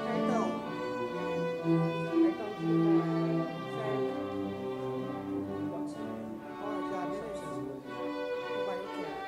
Cartão. Cartãozinho da. Certo? Ó, já, beleza. Então vai, eu quero.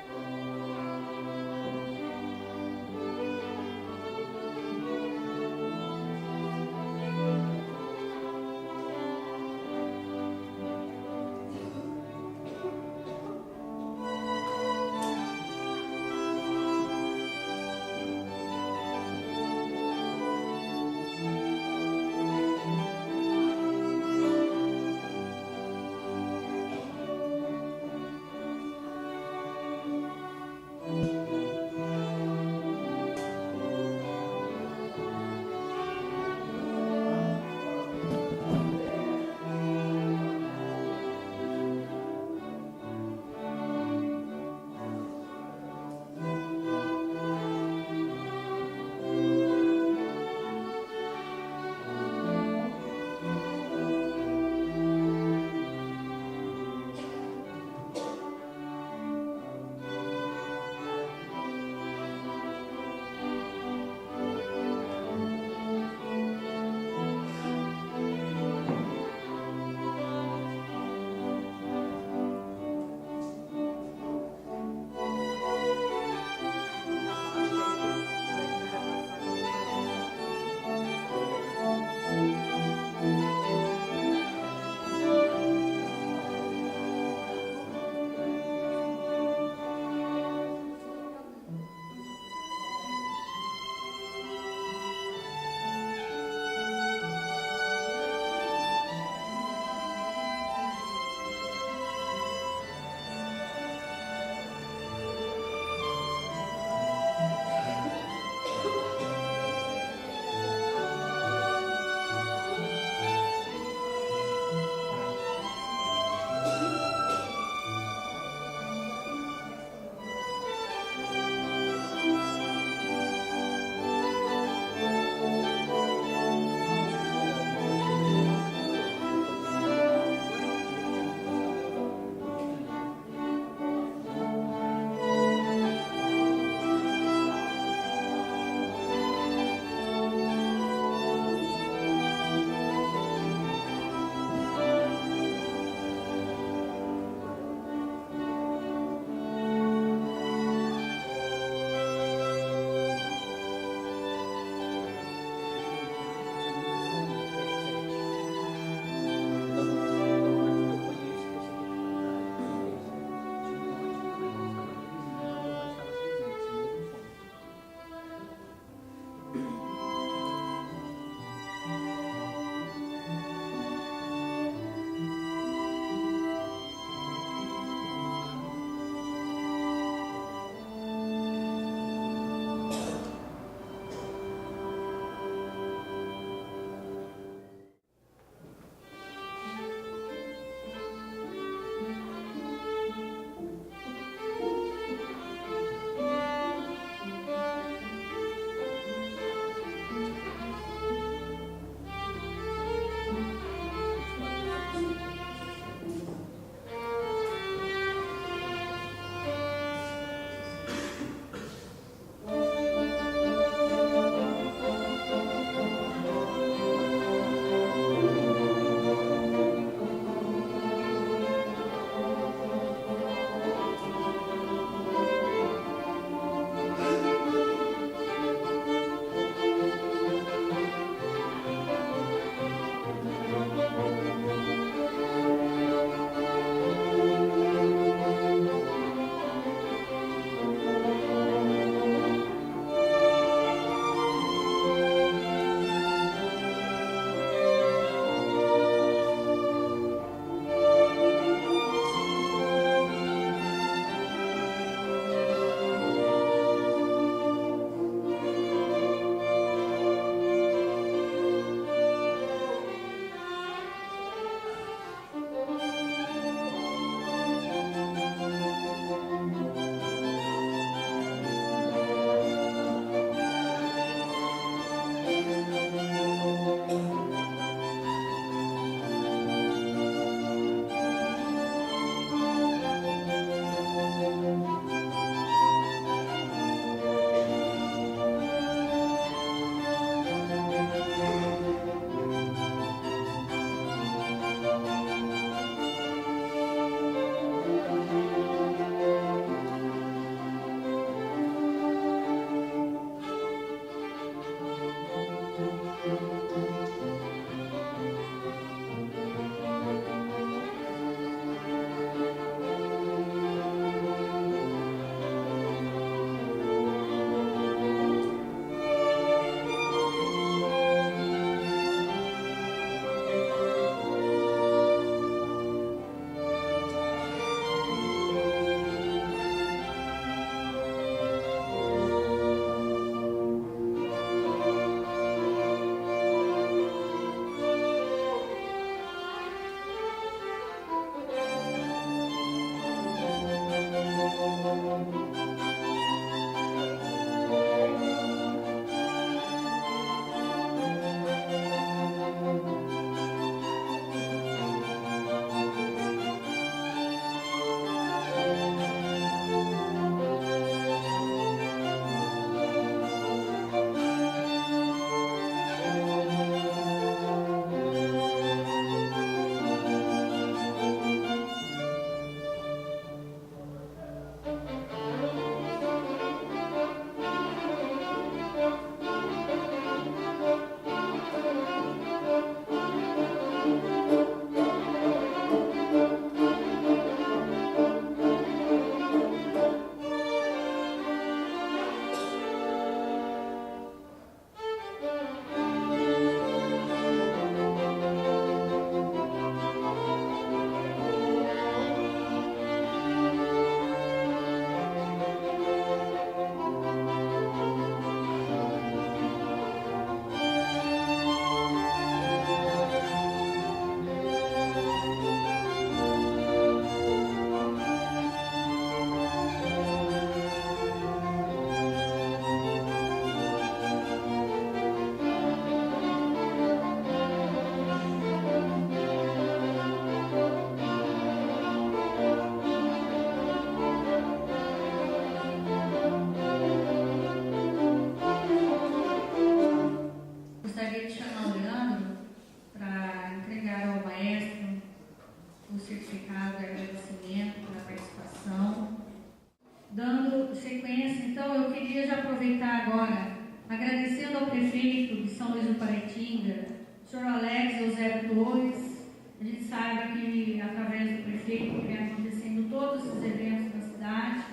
sequência, então eu queria já aproveitar agora, agradecendo ao prefeito de São Luís do Paraitinga, o senhor Alex Eusébio Torres. A gente sabe que, através do prefeito, que vem acontecendo todos esses eventos na cidade,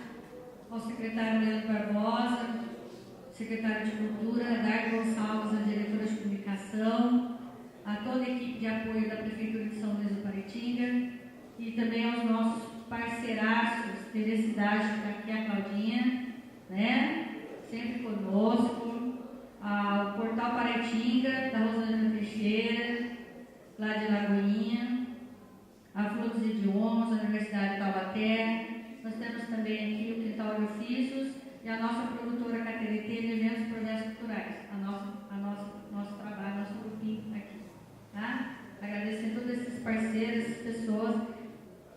ao secretário Leandro Barbosa, secretário de Cultura, Dardo Gonçalves, a diretora de comunicação, a toda a equipe de apoio da Prefeitura de São Luís do Paraitinga e também aos nossos parceiraços de cidade, que está aqui a Claudinha, né? Sempre conosco, o Portal Paraitinga, da Rosângela Teixeira, lá de Lagoinha, a Flor dos Idiomas, a Universidade de Taubaté. Nós temos também aqui o Quintal de Ofícios e a nossa produtora KTDT de Eventos e Projetos Culturais, nosso trabalho, nosso grupinho aqui, tá? Agradecer a todos esses parceiros, essas pessoas,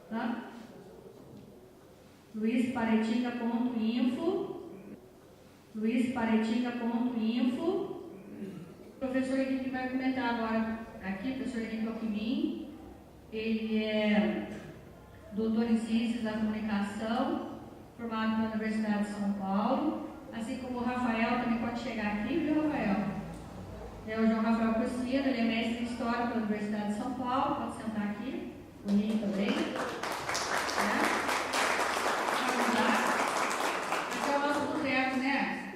tá? luisparaitinga.info, luisparaitinga.info. O professor Henrique vai comentar agora aqui, o professor Henrique Alckmin. Ele é doutor em Ciências da Comunicação, formado pela Universidade de São Paulo, assim como o Rafael, também pode chegar aqui, viu, Rafael? É o João Rafael Cristina, ele é mestre em História pela Universidade de São Paulo, pode sentar aqui, o Henrique também. Aqui é o nosso boteco, né?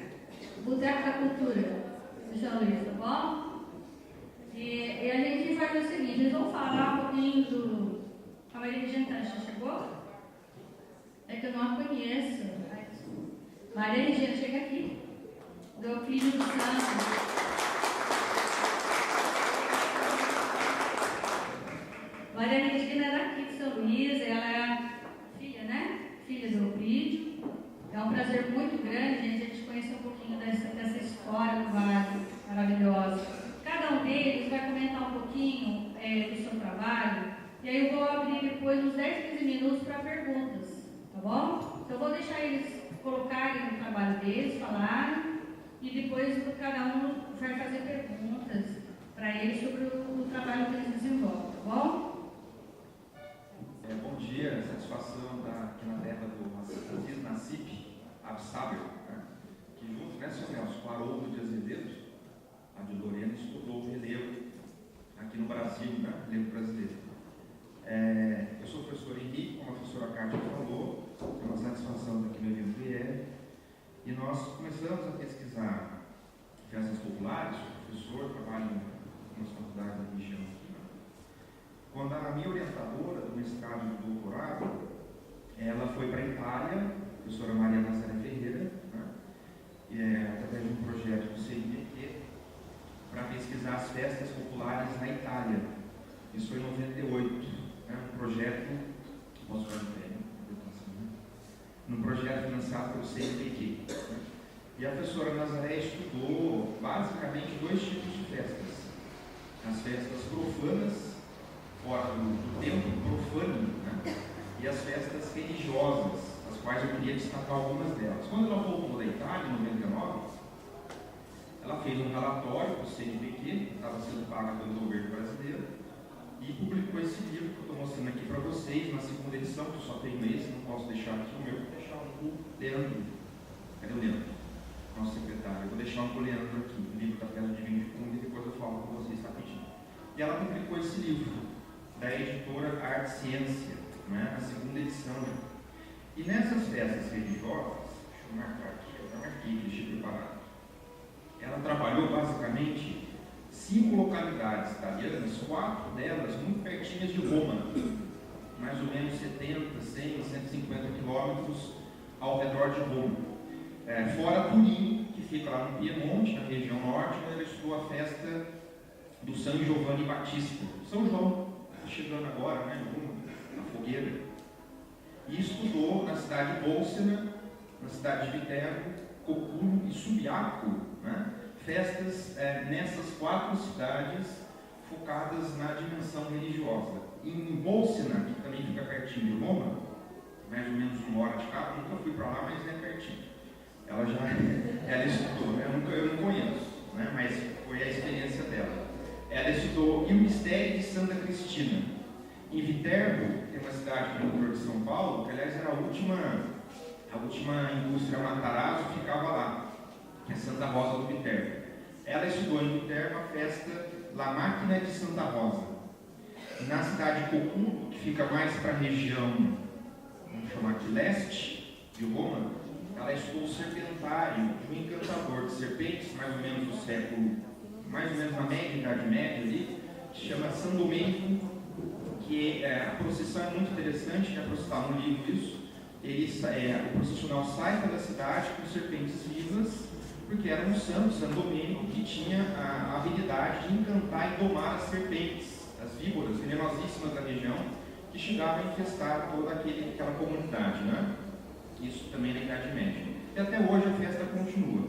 Boteco da Cultura, de São Luís, tá bom? E a gente faz o seguinte, eles vão falar um pouquinho do... A Maria Regina já chegou? É que eu não a conheço. Maria Regina, chega aqui. Do Euclídeo dos Santos. Maria Regina é daqui de São Luís, ela é filha, né? Filha do Euclídeo. É um prazer muito grande, gente, a gente conhecer um pouquinho dessa história do Vale maravilhosa. Cada um deles vai comentar um pouquinho do seu trabalho, e aí eu vou abrir depois uns 10, 15 minutos para perguntas, tá bom? Então eu vou deixar eles colocarem o trabalho deles, falarem, e depois cada um vai fazer perguntas para eles sobre o trabalho que eles desenvolvem, tá bom? Bom dia, satisfação estar aqui na terra do Aziz Nassif Absaber, né? Que junto, né, seu Nelson, com a Haroldo de Azevedo, a de Lorena, estudou o relevo aqui no Brasil, né? Relevo brasileiro. Eu sou o professor Henrique, como a professora Kátia falou, é uma satisfação estar aqui no evento IER, e nós começamos a pesquisar festas populares, o professor trabalha em uma faculdade da região aqui, né? Quando a minha orientadora do mestrado e do doutorado, ela foi para a Itália, a professora Maria Nazaré Ferreira, né? Através de um projeto do CNPq, para pesquisar as festas populares na Itália. Isso foi em 98, né? Um projeto, posso falar de pé, né? Num projeto financiado pelo CNPq. Né? E a professora Nazaré estudou basicamente dois tipos de festas: as festas profanas, fora do tempo profano, né? E as festas religiosas, as quais eu queria destacar algumas delas. Quando ela voltou da Itália, em 99, ela fez um relatório para o CNPq, que estava sendo pago pelo governo brasileiro, e publicou esse livro que eu estou mostrando aqui para vocês, na segunda edição, que eu só tenho esse, não posso deixar aqui o meu, vou deixar um para o Leandro. Cadê o Leandro? Nosso secretário. Eu vou deixar um para o Leandro aqui, o livro da Pedra de Vinho de Fundo, e depois eu falo com vocês rapidinho. E ela publicou esse livro, da editora Arte e Ciência, né, na segunda edição. E nessas festas religiosas, deixa eu marcar aqui, eu marquei, deixei preparado. Ela trabalhou basicamente 5 localidades italianas, 4 delas muito pertinhas de Roma, mais ou menos 70, 100, 150 quilômetros ao redor de Roma. Fora Turim, que fica lá no Piemonte, na região norte, onde ela estudou a festa do São Giovanni Battista, São João, chegando agora, né, na fogueira. E estudou na cidade de Bolsena, na cidade de Viterbo, Coculo e Subiaco, né? Festas nessas 4 cidades focadas na dimensão religiosa. Em Bolsena, que também fica pertinho de Roma, mais ou menos 1 hora de carro, nunca fui para lá, mas é pertinho. Ela estudou, né? Eu não conheço, né? Mas foi a experiência dela. Ela estudou o Mistério de Santa Cristina. Em Viterbo, tem uma cidade do interior de São Paulo, que aliás era a última A última indústria Matarazzo ficava lá, que é Santa Rosa do Viterbo. Ela estudou em Viterbo a festa La Máquina de Santa Rosa. Na cidade de Coculo, que fica mais para a região, vamos chamar de leste de Roma, ela estudou o serpentário de um encantador de serpentes, mais ou menos do século, mais ou menos na média, Idade Média ali, que chama San Domenico, que a procissão é muito interessante, já está no livro isso. O processional sai da cidade com serpentes vivas, porque era um santo, San Domenico, que tinha a habilidade de encantar e domar as serpentes, as víboras venenosíssimas da região, que chegavam a infestar toda aquela comunidade, né? Isso também na Idade Média. E até hoje a festa continua.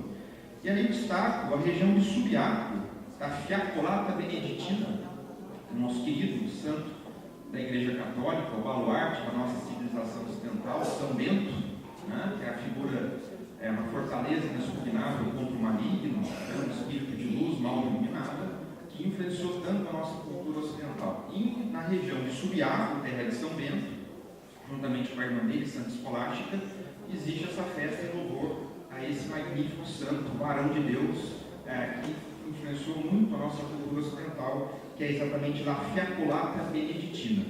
E ali destaco a região de Subiaco, da Fiacolata Beneditina, o nosso querido santo da Igreja Católica, o baluarte da nossa civilização ocidental, São Bento, né? Que é a figura, uma fortaleza inexpugnável contra o maligno, um espírito de luz mal iluminada, que influenciou tanto a nossa cultura ocidental. E na região de Subiaco, terra de São Bento, juntamente com a irmã dele, Santa Escolástica, existe essa festa em louvor a esse magnífico santo, varão de Deus, que influenciou muito a nossa cultura ocidental, que é exatamente a Fiacolata Beneditina.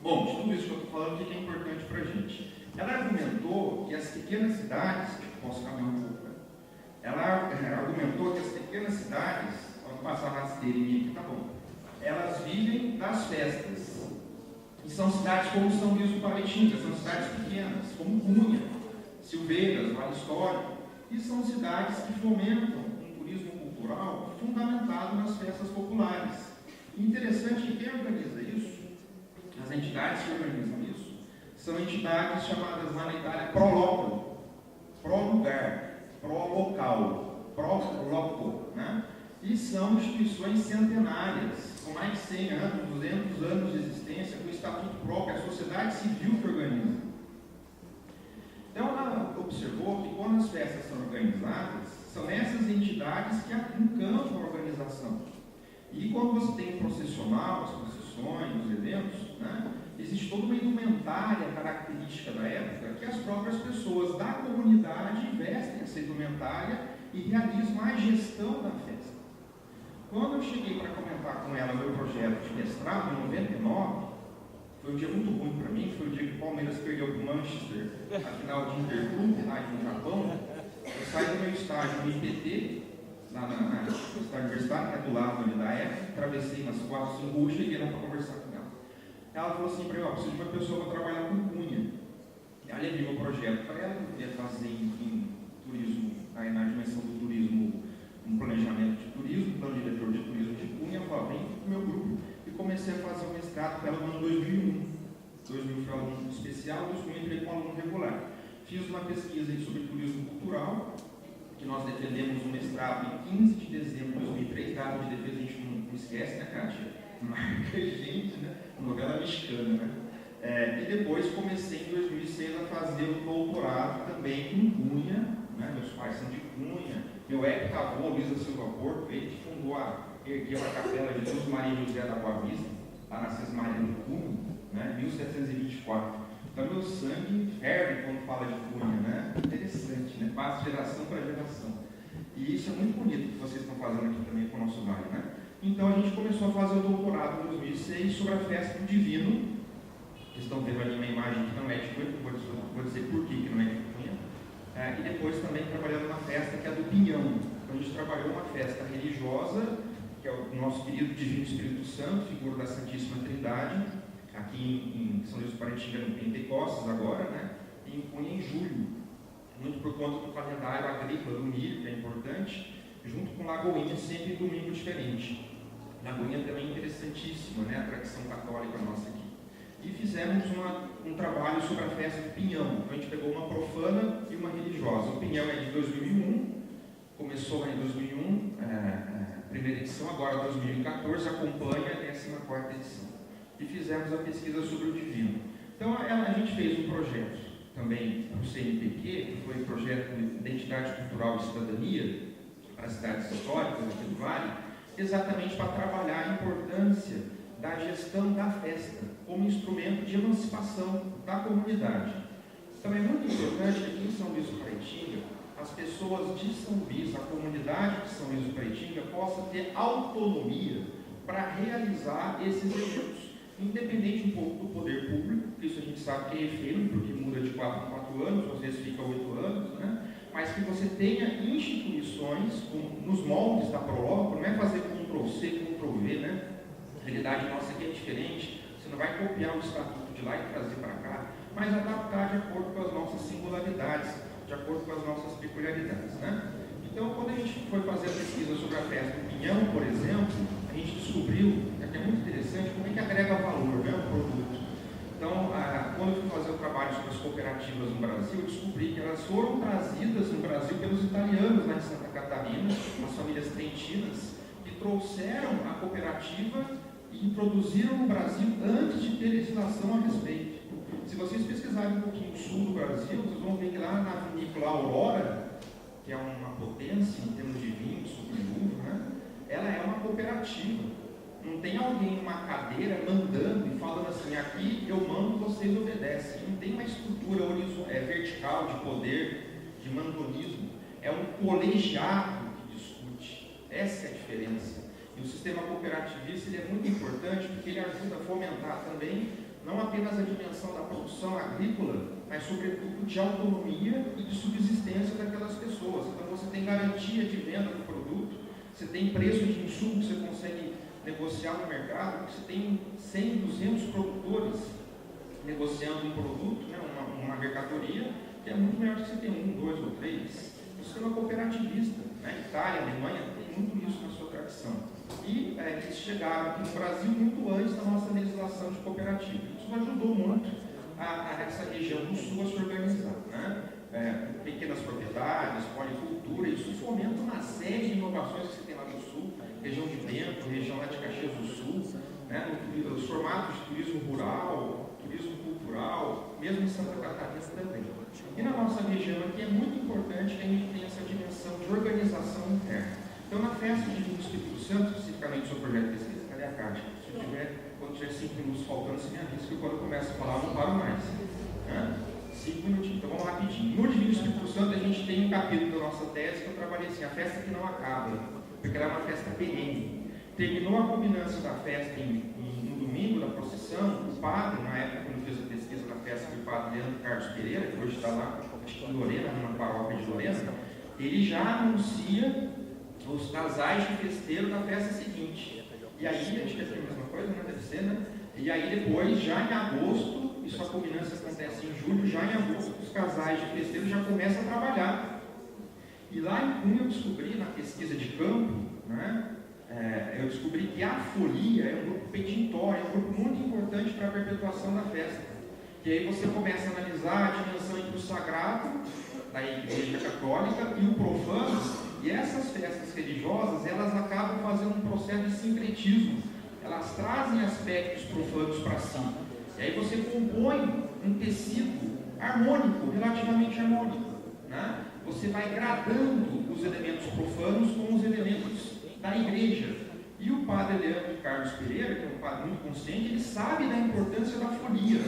Bom, de tudo isso que eu estou falando, o que é importante para a gente? Ela argumentou que as pequenas cidades, posso caminhar um pouco, ela argumentou que as pequenas cidades, vamos passar a rasteirinha aqui, tá bom, elas vivem das festas. E são cidades como São Luís do Paraitinga, são cidades pequenas, como Cunha, Silveiras, Vale Histórico, e são cidades que fomentam um turismo cultural fundamentado nas festas populares. E interessante que quem organiza isso, as entidades que organizam isso, são entidades chamadas lá na Itália pró-loco, pró-lugar, pró-local, pró-loco, né? E são instituições centenárias, com mais de 100 anos, 200 anos de existência, com estatuto próprio, a sociedade civil que organiza. Então ela observou que quando as festas são organizadas, são essas entidades que encampam a organização. E quando você tem o processional, as procissões, os eventos, né, existe toda uma indumentária característica da época que as próprias pessoas da comunidade vestem essa indumentária e realizam a gestão da festa. Quando eu cheguei para comentar com ela meu projeto de mestrado, em 99, foi um dia muito ruim para mim, foi o dia que o Palmeiras perdeu para o Manchester, a final de Interclube, lá no Japão. Eu saí do meu estágio no IPT, lá na Universidade Universitária, que é do lado ali da EFA, atravessei umas 4, 5 ruas, cheguei lá para conversar com ela. Ela falou assim para mim, preciso de uma pessoa para trabalhar com Cunha. Aí levei meu projeto para ela, que eu queria fazer em turismo, aí na dimensão do turismo, um planejamento de turismo, plano diretor de turismo de Cunha. Eu falei, vem com o meu grupo, e comecei a fazer o mestrado com ela no ano 2001. 2000 foi aluno especial, 2001 entrei como aluno regular. Fiz uma pesquisa aí sobre turismo cultural, que nós defendemos um mestrado em 15 de dezembro de 2003, data de defesa a gente não esquece, né, Kátia? Marca a gente, né? Novela mexicana, né? E depois comecei em 2006 a fazer o doutorado também em Cunha, né? Meus pais são de Cunha, meu ex-avô, Luiz da Silva Porto, ele que fundou, ergueu a Capela de Jesus Maria e José da Boa Vista, lá na Cismaria do Cunha, né? 1724. Então meu sangue ferve quando fala de Cunha, né? Interessante, né? Passa geração para geração. E isso é muito bonito que vocês estão fazendo aqui também com o nosso vale, né? Então a gente começou a fazer o doutorado em 2006 sobre a festa do Divino. Vocês estão vendo ali uma imagem que não é de Cunha, vou dizer por que não é de Cunha. E depois também trabalhando na festa que é do Pinhão. Então a gente trabalhou uma festa religiosa, que é o nosso querido Divino Espírito Santo, figura da Santíssima Trindade, aqui em São Luís do Paraitinga, no Pentecostes agora, né? E em Cunha em julho, muito por conta do calendário agrícola do milho, que é importante, junto com Lagoinha, sempre em domingo diferente. Lagoinha também é interessantíssima, né? A tradição católica nossa aqui. E fizemos um trabalho sobre a festa do Pinhão. Então a gente pegou uma profana e uma religiosa. O Pinhão é de 2001, começou lá em 2001, primeira edição, agora 2014, acompanha a 14ª edição. E fizemos a pesquisa sobre o Divino. Então a gente fez um projeto também para o CNPq, que foi o projeto de Identidade Cultural e Cidadania para as cidades históricas aqui do Vale, exatamente para trabalhar a importância da gestão da festa como instrumento de emancipação da comunidade. Então é muito importante que aqui em São Luís do Paraitinga, as pessoas de São Luís, a comunidade de São Luís do Paraitinga, possa ter autonomia para realizar esses eventos, independente um pouco do poder público, que isso a gente sabe que é efêmero, porque muda de 4 em 4 anos, às vezes fica 8 anos, né? Mas que você tenha instituições nos moldes da Proloco, não é fazer Ctrl-C, Ctrl-V, né? A realidade nossa aqui é diferente, você não vai copiar o estatuto de lá e trazer para cá, mas adaptar de acordo com as nossas singularidades, de acordo com as nossas peculiaridades, né? Então, quando a gente foi fazer a pesquisa sobre a festa do Pinhão, por exemplo, a gente descobriu, que é muito interessante, como é que agrega valor, né, o produto. Então, quando eu fui fazer o trabalho sobre as cooperativas no Brasil, eu descobri que elas foram trazidas no Brasil pelos italianos lá em Santa Catarina, as famílias trentinas, que trouxeram a cooperativa e introduziram no Brasil antes de ter legislação a respeito. Se vocês pesquisarem um pouquinho o sul do Brasil, vocês vão ver que lá na vinícola Aurora, que é uma potência em termos de vinho, suco de uva, né? Ela é uma cooperativa. Não tem alguém numa cadeira mandando e falando assim, aqui eu mando, vocês obedecem. Não tem uma estrutura vertical de poder, de mandonismo. É um colegiado que discute. Essa é a diferença. E o sistema cooperativista ele é muito importante porque ele ajuda a fomentar também não apenas a dimensão da produção agrícola, mas sobretudo de autonomia e de subsistência daquelas pessoas. Então você tem garantia de venda do produto, você tem preço de insumo que você consegue negociar no mercado, você tem 100, 200 produtores negociando um produto, né, uma mercadoria, que é muito melhor que você ter 1, 2 ou 3. O sistema cooperativista, né, Itália, Alemanha, tem muito isso na sua tradição. E eles chegaram aqui no Brasil muito antes da nossa legislação de cooperativa. Isso ajudou muito a essa região do sul a se organizar, né? Pequenas propriedades, policultura, isso fomenta uma série de inovações que você tem lá no sul, região de Bento, região lá de Caxias do Sul, né? Os formatos de turismo rural, turismo cultural, mesmo em Santa Catarina também. E na nossa região aqui é muito importante que a gente tenha essa dimensão de organização interna. Então, na festa de vinho do Espírito Santo, especificamente sobre o projeto de pesquisa, cadê a caixa? Quando tiver 5 minutos faltando, você me avisa que quando eu começo a falar, eu não paro mais. 5 minutinhos, então vamos rapidinho. No Divino Espírito Santo, a gente tem um capítulo da nossa tese que eu trabalhei assim, a festa que não acaba, porque ela é uma festa perene. Terminou a combinância da festa no domingo da procissão, o padre, na época quando fez a pesquisa da festa, foi o padre Leandro Carlos Pereira, que hoje está lá, acho que em Lorena, numa paróquia de Lorena, ele já anuncia os casais de festeiro da festa seguinte. E aí, acho que é a mesma coisa, né? Deve ser, né? E aí depois, já em agosto, isso a culminância acontece em julho, já em agosto, os casais de festeiro já começam a trabalhar. E lá em Cunha eu descobri, na pesquisa de campo, né? Eu descobri que a folia é um grupo petintório, é um grupo muito importante para a perpetuação da festa. E aí você começa a analisar a dimensão entre o sagrado, da Igreja Católica, e o profano. E essas festas religiosas, elas acabam fazendo um processo de sincretismo. Elas trazem aspectos profanos para si. E aí você compõe um tecido harmônico, relativamente harmônico, né? Você vai gradando os elementos profanos com os elementos da igreja. E o padre Leandro Carlos Pereira, que é um padre muito consciente, ele sabe da importância da folia,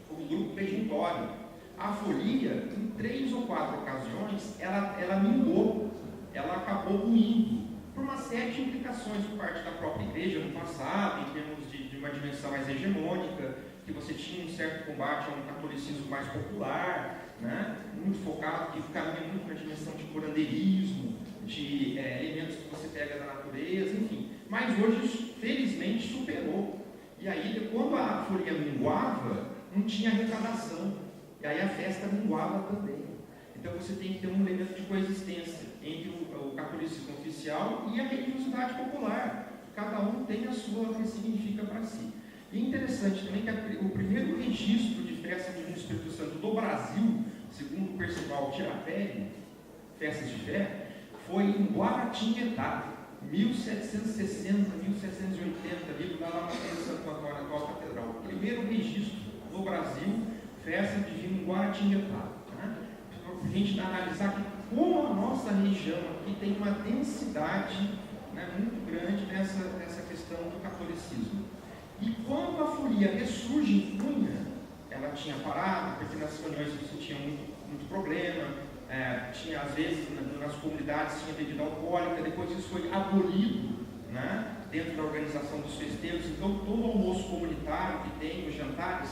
como grupo petintório. A folia, em 3 ou 4 ocasiões, ela minguou. Ela acabou ruindo, por uma série de implicações por parte da própria igreja no passado, em termos de uma dimensão mais hegemônica, que você tinha um certo combate a um catolicismo mais popular, né? Muito focado, que caminha muito na dimensão de curandeirismo, de elementos que você pega da natureza, enfim. Mas hoje isso, felizmente, superou. E aí, quando a folia minguava, não tinha arrecadação. E aí a festa minguava também. Então você tem que ter um elemento de coexistência entre o catolicismo oficial e a religiosidade popular. Cada um tem a sua, o que significa para si. E é interessante também que o primeiro registro de festa de Espírito Santo do Brasil, segundo o Percival Tirapelli, festas de fé, foi em Guaratinguetá, 1760, 1780, livro da Lama de Santo Antônio, na atual catedral. O primeiro registro no Brasil, festa de vinho em Guaratinguetá. Para a gente analisar que como a nossa região aqui tem uma densidade, né, muito grande nessa questão do catolicismo. E quando a folia ressurge em Cunha, ela tinha parado, porque nas reuniões você tinha muito problema, tinha às vezes nas comunidades tinha bebida alcoólica, depois isso foi abolido, né, dentro da organização dos festejos. Então todo almoço comunitário que tem, os jantares,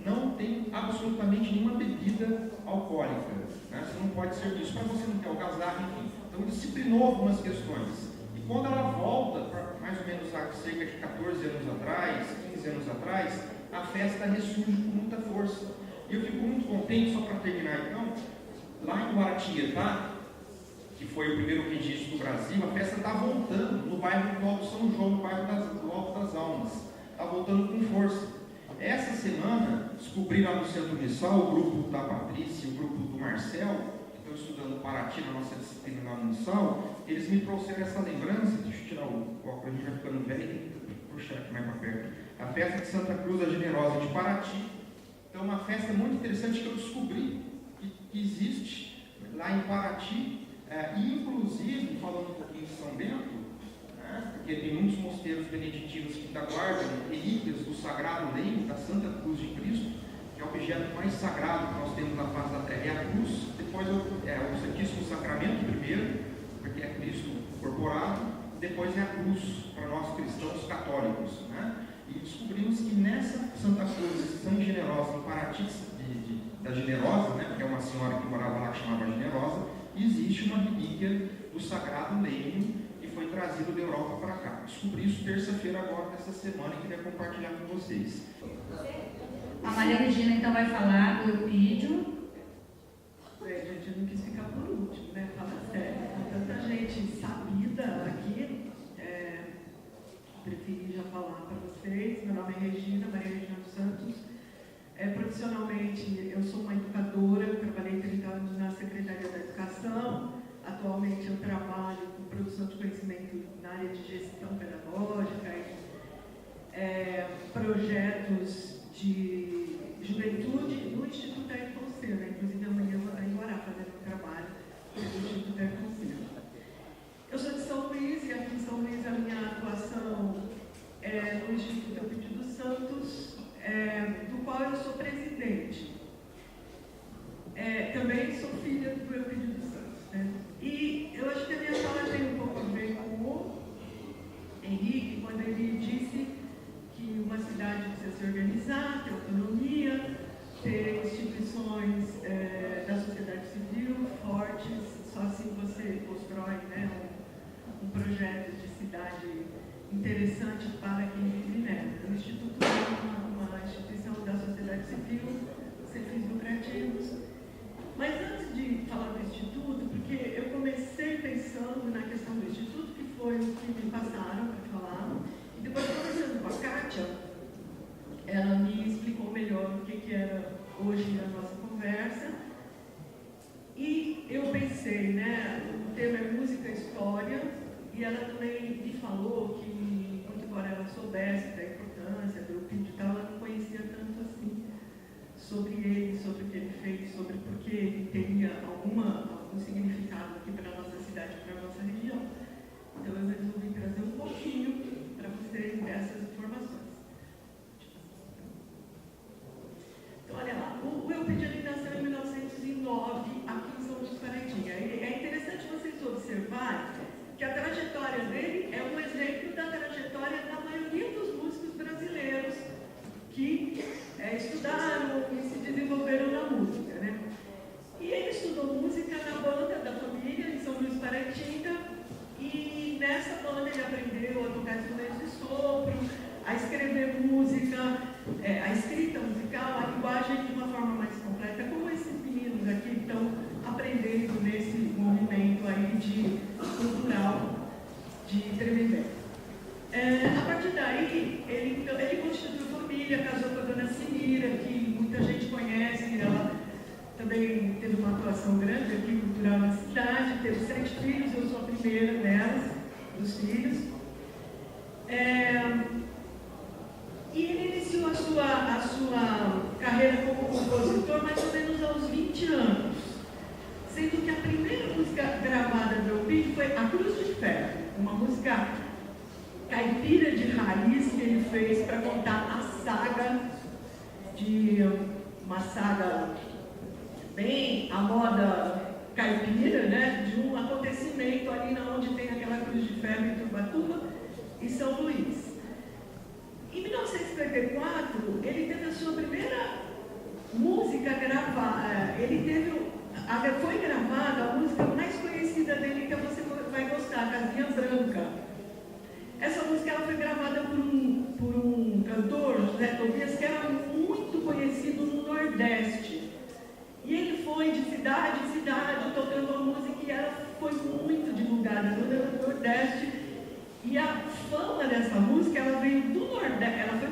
não tem absolutamente nenhuma bebida alcoólica, né? Você não pode servir isso para você não ter algazarra, enfim. Então disciplinou algumas questões. E quando ela volta, mais ou menos há cerca de 14 anos atrás, 15 anos atrás, a festa ressurge com muita força. E eu fico muito contente, só para terminar então, lá em Guaratietá, que foi o primeiro registro do Brasil, a festa está voltando no bairro do Alto São João, no bairro do Alto das Almas. Está voltando com força. Essa semana, descobri lá no Centro Unissal, o grupo da Patrícia e o grupo do Marcel, que estão estudando Paraty na nossa disciplina lá no Unissal, eles me trouxeram essa lembrança. Deixa eu tirar o óculos, a gente vai ficando velho e puxar aqui mais para perto. A festa de Santa Cruz da Generosa de Paraty. Então, uma festa muito interessante que eu descobri que existe lá em Paraty, e inclusive, falando um pouquinho de São Bento, porque tem muitos mosteiros beneditinos que guardam relíquias do Sagrado Leito da Santa Cruz de Cristo, que é o objeto mais sagrado que nós temos na face da terra, é a cruz, depois o Santíssimo Sacramento primeiro, porque é Cristo corporado, depois é a cruz para nós cristãos católicos, né? E descobrimos que nessa Santa Cruz, São Generosa, em Paraty da Generosa, né, porque é uma senhora que morava lá que chamava Generosa, existe uma relíquia do Sagrado Leito, foi trazido da Europa para cá. Descobri isso terça-feira agora, nessa semana, e queria compartilhar com vocês. A Maria Regina então vai falar do Eupídio. Gente, eu não quis ficar por último, né? Fala sério. Com tanta gente sabida aqui, preferi já falar para vocês. Meu nome é Regina, Maria Regina dos Santos. Profissionalmente, eu sou uma educadora, trabalhei 30 anos na Secretaria da Educação. Atualmente eu trabalho com produção de conhecimento na área de gestão pedagógica e projetos de juventude no Instituto Ayrton Senna. Inclusive amanhã eu vou estar em Guará fazendo um trabalho no Instituto Ayrton Senna. Eu sou de São Luís e aqui em São Luís a minha atuação é no Instituto Eupídio dos Santos, do qual eu sou presidente. Também sou filha do Eupídio dos Santos, né? E eu acho que a minha fala tem um pouco a ver com o Henrique, quando ele disse que uma cidade precisa se organizar, ter autonomia, ter instituições da sociedade civil fortes, só assim você constrói, né, um projeto de cidade interessante para quem vive nela. O Instituto é uma instituição da sociedade civil, sem fins lucrativos. Mas antes de falar do Instituto, porque eu comecei pensando na questão do Instituto, que foi o que me passaram para falar, e depois conversando com a Kátia, ela me explicou melhor o que era hoje a nossa conversa, e eu pensei, né, o tema é música e história, e ela também me falou que, muito embora ela soubesse da importância do Eupídio e tal, ela não conhecia tanto assim sobre ele, sobre o que ele fez, sobre por que ele teria algum significado aqui para a nossa cidade, para a nossa região. Então eu resolvi trazer um pouquinho para vocês dessas informações. Então olha lá, o Eupídio nasceu em 1909 aqui em São Luís do Paraitinga. É interessante vocês observarem que a trajetória dele é um exemplo da trajetória da maioria dos músicos brasileiros que estudaram e se desenvolveram na música, né? E ele estudou música na banda da família em São Luís do Paraitinga, e nessa banda ele aprendeu a tocar instrumentos de sopro, a escrever música, a escrita musical, a linguagem de uma forma mais completa, como esses meninos aqui estão aprendendo nesse movimento aí cultural de Tremembé. A partir daí, ele constituiu família, casou com a dona Sinira, que muita gente conhece. Ela também teve uma atuação grande aqui, cultural na cidade, teve 7 filhos, eu sou a primeira delas, dos filhos. E ele iniciou a sua carreira como compositor mais ou menos aos 20 anos, sendo que a primeira música gravada do Eupídio foi A Cruz de Ferro, uma música caipira de raiz que ele fez para contar a saga de uma saga bem à moda caipira, né, de um acontecimento ali na onde tem aquela cruz de ferro entre Ubatuba e São Luís. Em 1954, ele teve a sua primeira música gravada. Foi gravada a música mais conhecida dele, que você vai gostar, Casinha Branca. Essa música ela foi gravada por um cantor, José Tobias, que era muito conhecido no Nordeste. E ele foi de cidade em cidade tocando a música e ela foi muito divulgada no Nordeste. E a fama dessa música, ela veio do Nordeste, ela foi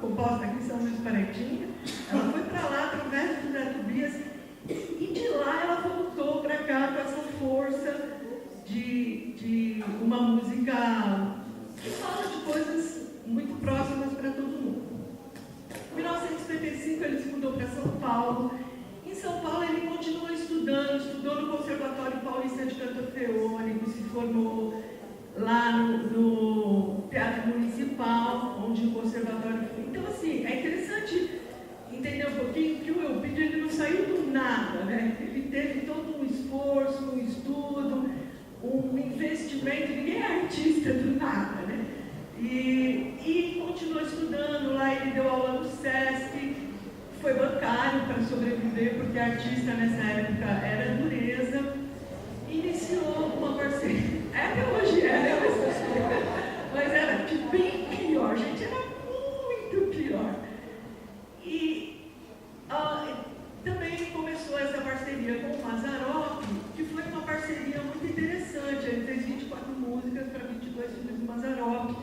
composta aqui em São Luís Paraitinga, ela foi para lá através do José Tobias, e de lá ela voltou para cá com essa força de uma música que fala de coisas muito próximas para todo mundo. Em 1955 ele se mudou para São Paulo. Em São Paulo ele continuou estudou no Conservatório Paulista de Canto Orfeônico, se formou lá no Teatro Municipal, onde o conservatório foi. Então, assim, é interessante entender um pouquinho que o Eupídio ele não saiu do nada, né? Ele teve todo um esforço, um estudo, um investimento. Ninguém é artista do nada, né? E continuou estudando lá. Ele deu aula no SESC, foi bancário para sobreviver, porque artista nessa época era dureza. Iniciou uma parceria. Até hoje era, mas era bem pior, gente, era muito pior. E também começou essa parceria com o Mazzaropi, que foi uma parceria muito interessante. Ele fez 24 músicas para 22 filmes do Mazzaropi.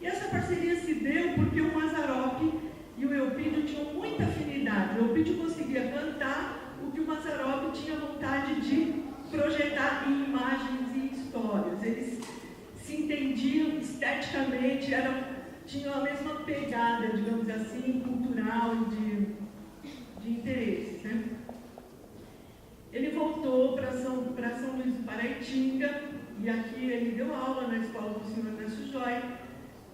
E essa parceria se deu porque o Mazzaropi e o Eupídio tinham muita afinidade. O Eupídio conseguia cantar o que o Mazzaropi tinha vontade de projetar em imagens e histórias. Eles se entendiam esteticamente, tinham a mesma pegada, digamos assim, cultural e de interesses, né? Ele voltou para São Luís do Paraitinga, e aqui ele deu aula na escola do senhor Ernesto Joy,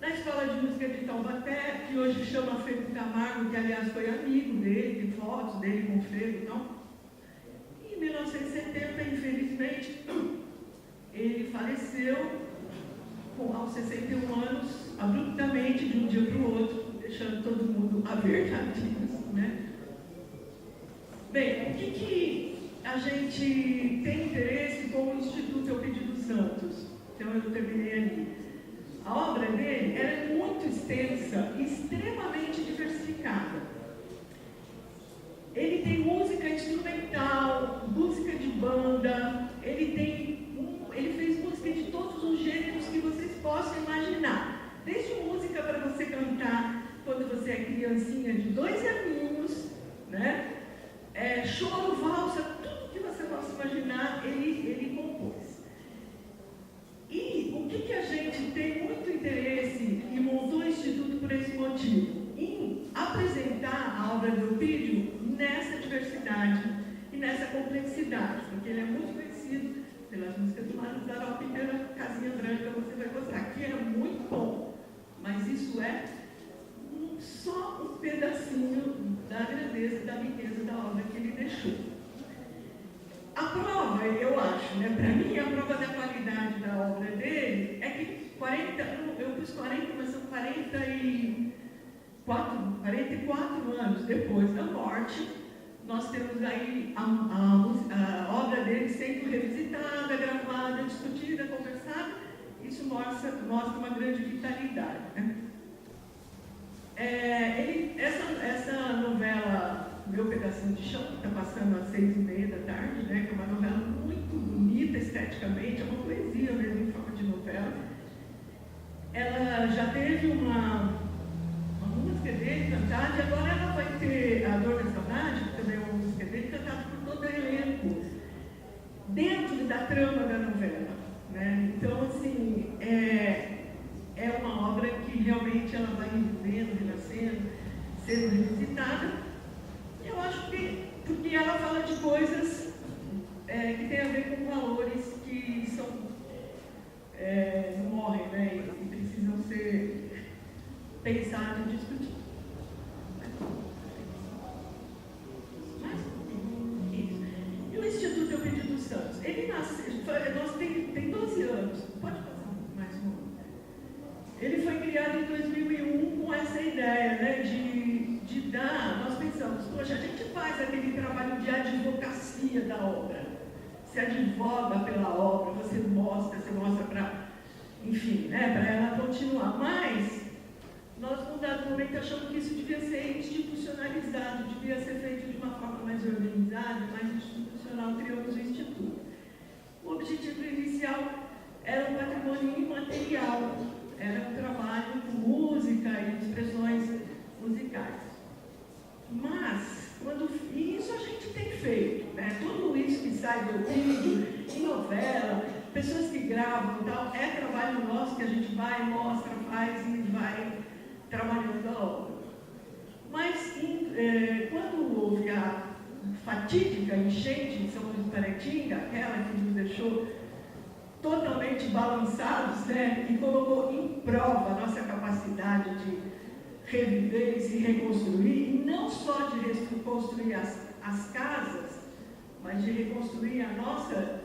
na escola de música de Taubaté, que hoje chama Freire Camargo, que aliás foi amigo dele, tem fotos dele com o Freire, então. Em 1970, infelizmente, ele faleceu aos 61 anos, abruptamente, de um dia para o outro, deixando todo mundo a ver nativos, né? Bem, o que a gente tem interesse com o Instituto Eupídio dos Santos? Então, eu terminei ali. A obra dele é muito extensa e extremamente diversificada. Ele tem música instrumental, música de banda, ele fez música de todos os gêneros que vocês possam imaginar. Desde música para você cantar quando você é criancinha de 2 aninhos, né? Choro, valsa, tudo que você possa imaginar, ele compôs. E o que a gente tem muito interesse e montou o Instituto por esse motivo? Em apresentar a obra do Eupídio nessa diversidade e nessa complexidade, porque ele é muito conhecido pelas músicas do Mazzaropi e pela Casinha Branca, você vai gostar, que é muito bom, mas isso é só um pedacinho da grandeza, da riqueza da obra que ele deixou. A prova, eu acho, né, para mim, a prova da qualidade da obra dele é que eu pus 40, mas são 44 anos depois da morte, nós temos aí a obra dele sendo revisitada, gravada, discutida, conversada. Isso mostra uma grande vitalidade, né? Essa novela Meu Pedacinho de Chão, que está passando às 6h30 da tarde, né, que é uma novela muito bonita esteticamente, é uma poesia mesmo em forma de novela. Ela já teve uma música dele cantada, e agora ela vai ter A Dor da Saudade, que também é uma música dele, cantada por todo o elenco, dentro da trama da novela, né? Então, assim, é uma obra que realmente ela vai revivendo, renascendo, sendo revisitada. Eu acho que porque ela fala de coisas que têm a ver com valores que não morrem, né? E precisam ser pensados e discutidos. essa ideia, né, de dar, nós pensamos, poxa, a gente faz aquele trabalho de advocacia da obra, se advoga pela obra, você mostra para, enfim, né, para ela continuar, mas nós, num dado momento, achamos que isso devia ser institucionalizado, devia ser feito de uma forma mais organizada, mais institucional, criamos o Instituto. O objetivo inicial era um patrimônio imaterial, era um trabalho com música e expressões musicais. Mas, e isso a gente tem feito, né? Tudo isso que sai do vídeo, em novela, pessoas que gravam e tal, é trabalho nosso que a gente vai, mostra, faz e vai trabalhando a obra. Mas, quando houve a fatídica enchente de São Luís do Paraitinga, aquela que nos deixou totalmente balançados, né, e colocou em prova a nossa capacidade de reviver e se reconstruir, e não só de reconstruir as casas, mas de reconstruir a nossa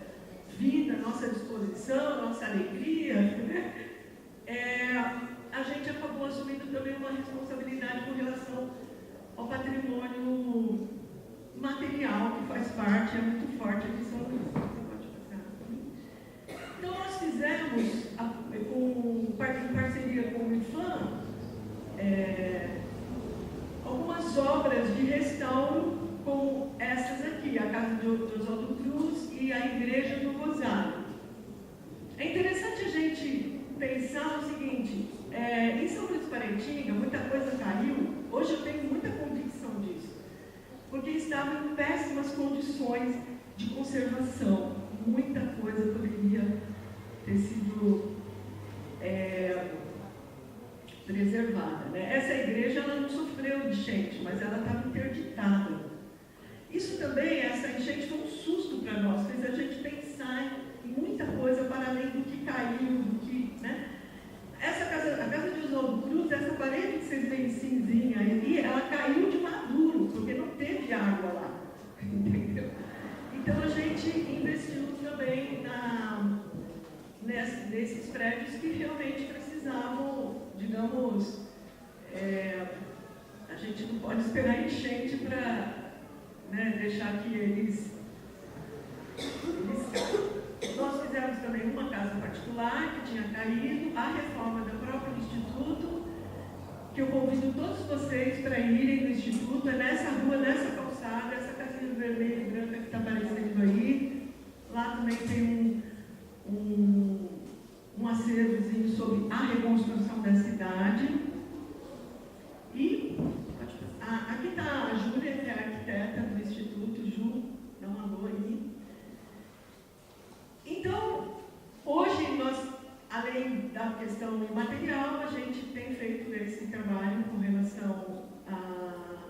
vida, a nossa disposição, a nossa alegria, né? A gente acabou assumindo também uma responsabilidade com relação ao patrimônio material, que faz parte, é muito forte aqui em São Luís. Então, nós fizemos, em parceria com o IFAM, algumas obras de restauro, como essas aqui, a Casa de Oswaldo Cruz e a Igreja do Rosário. É interessante a gente pensar o seguinte, em São Luís do Paraitinga, muita coisa caiu, hoje eu tenho muita convicção disso, porque estava em péssimas condições de conservação, muita coisa poderia ter sido preservada, né? Essa igreja ela não sofreu enchente, mas ela estava interditada. Isso também, essa enchente foi um susto para nós, fez a gente pensar em muita coisa para além do que caiu, do que, né? A casa de Oswaldo Cruz, essa parede que vocês veem cinzinha ali, ela caiu de maduro, porque não teve água lá, entendeu? Então a gente investiu também nesses prédios que realmente precisavam, digamos, a gente não pode esperar enchente para, né, deixar que eles caem. Nós fizemos também uma casa particular que tinha caído, a reforma do próprio Instituto, que eu convido todos vocês para irem no Instituto, é nessa rua, nessa calçada, essa casinha vermelha e branca que está aparecendo aí. Lá também tem um acervozinho sobre a reconstrução da cidade. E aqui está a Júlia, que é a arquiteta do Instituto. Ju, dá um alô aí. Então, hoje nós, além da questão imaterial, a gente tem feito esse trabalho com relação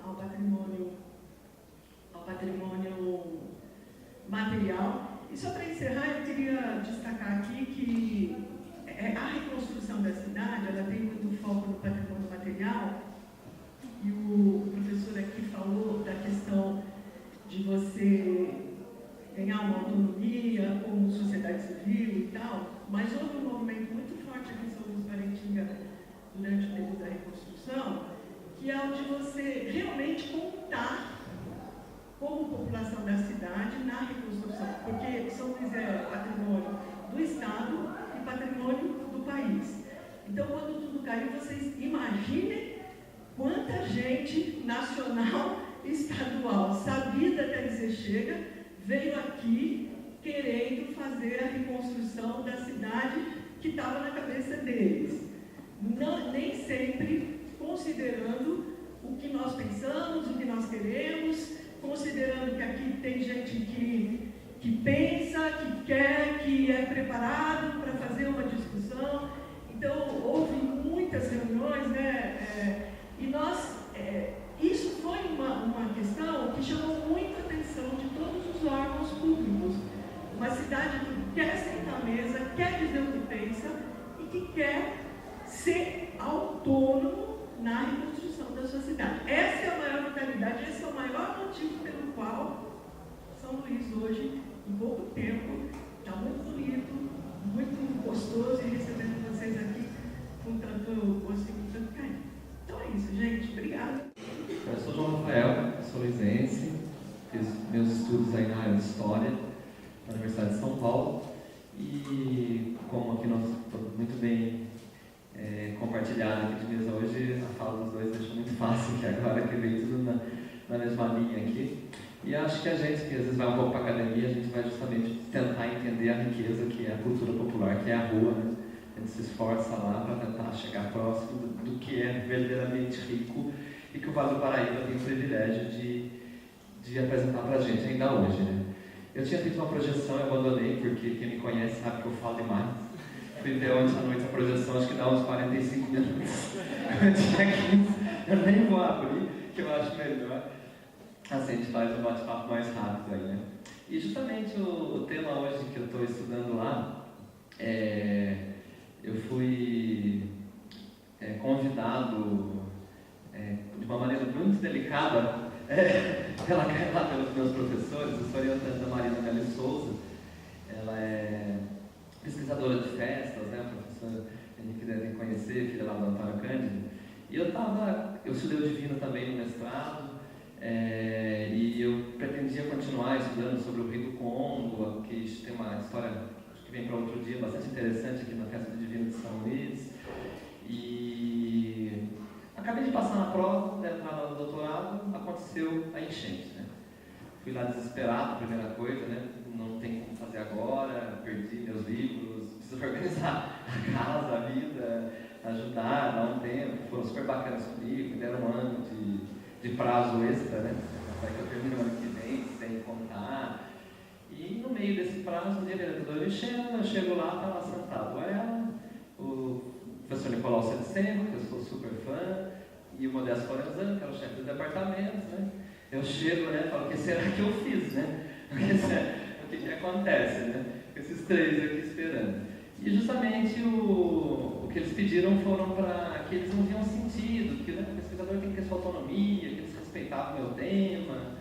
ao patrimônio material. E só para encerrar, eu queria destacar aqui que a reconstrução da cidade, ela tem muito foco no patrimônio material, e o professor aqui falou da questão de você ganhar uma autonomia como sociedade civil e tal, mas houve um movimento muito forte aqui em São Luís do Paraitinga durante o período da reconstrução, que é o de você realmente contar como população da cidade na reconstrução, porque São Luís é patrimônio do Estado e patrimônio do país. Então, quando tudo caiu, vocês imaginem quanta gente nacional e estadual, sabida até que você chega, veio aqui querendo fazer a reconstrução da cidade que estava na cabeça deles. Nem sempre considerando o que nós pensamos, o que nós queremos, considerando que aqui tem gente que pensa, que quer, que é preparado para fazer uma discussão. Então, houve muitas reuniões, né? E nós, isso foi uma questão que chamou muita atenção de todos os órgãos públicos. Uma cidade que quer sentar à mesa, quer dizer o que pensa e que quer ser autônomo na reconstrução da sua cidade. Essa é a maior vitalidade, esse é o maior motivo pelo qual São Luís hoje, em pouco tempo, está muito bonito, muito gostoso, e recebendo vocês aqui com tanto gosto e com tanto carinho. Então é História da Universidade de São Paulo. E como aqui nós estamos muito bem compartilhados aqui de mesa hoje, a fala dos dois deixou muito fácil, que agora que veio tudo na mesma linha aqui. E acho que a gente, que às vezes vai um pouco para a academia, a gente vai justamente tentar entender a riqueza que é a cultura popular, que é a rua, né? A gente se esforça lá para tentar chegar próximo do que é verdadeiramente rico e que o Vale do Paraíba tem o privilégio de apresentar para a gente ainda hoje, né? Eu tinha feito uma projeção e abandonei, porque quem me conhece sabe que eu falo demais. Fui ver ontem à noite a projeção, acho que dá uns 45 minutos. Eu tinha 15, eu nem vou abrir, que eu acho melhor. Assim a gente faz um bate-papo mais rápido aí, né? E justamente o tema hoje que eu estou estudando lá, eu fui convidado de uma maneira muito delicada pelos meus professores. Eu sou orientante da Marina Meli Souza, ela é pesquisadora de festas, né? A professora que devem conhecer, filha lá do Antônio Cândido. E eu estudei o Divino também no mestrado, e eu pretendia continuar estudando sobre o Rio do Congo, que tem uma história, acho que vem para outro dia, bastante interessante aqui na Festa do Divino de São Luís. E acabei de passar na prova, da entrada no doutorado, aconteceu a enchente, né? Fui lá desesperado, primeira coisa, né? Não tem como fazer agora, perdi meus livros, preciso organizar a casa, a vida, ajudar, dar um tempo. Foram super bacanas comigo, me deram um ano de prazo extra, né? Para que eu termine o ano que vem, sem contar. E no meio desse prazo, o dia da orientadora me chama, eu chego lá, está lá sentado ela, o professor Nicolau Sedsenko, que eu sou super fã, e o Modesto Lorenzano, que é o chefe do departamento, né? Eu chego, né, e falo, o que será que eu fiz, né? O que acontece, né? Com esses três aqui esperando. E justamente o que eles pediram foram para que eles não viam sentido, que o pesquisador tem que ter sua autonomia, que eles respeitavam o meu tema,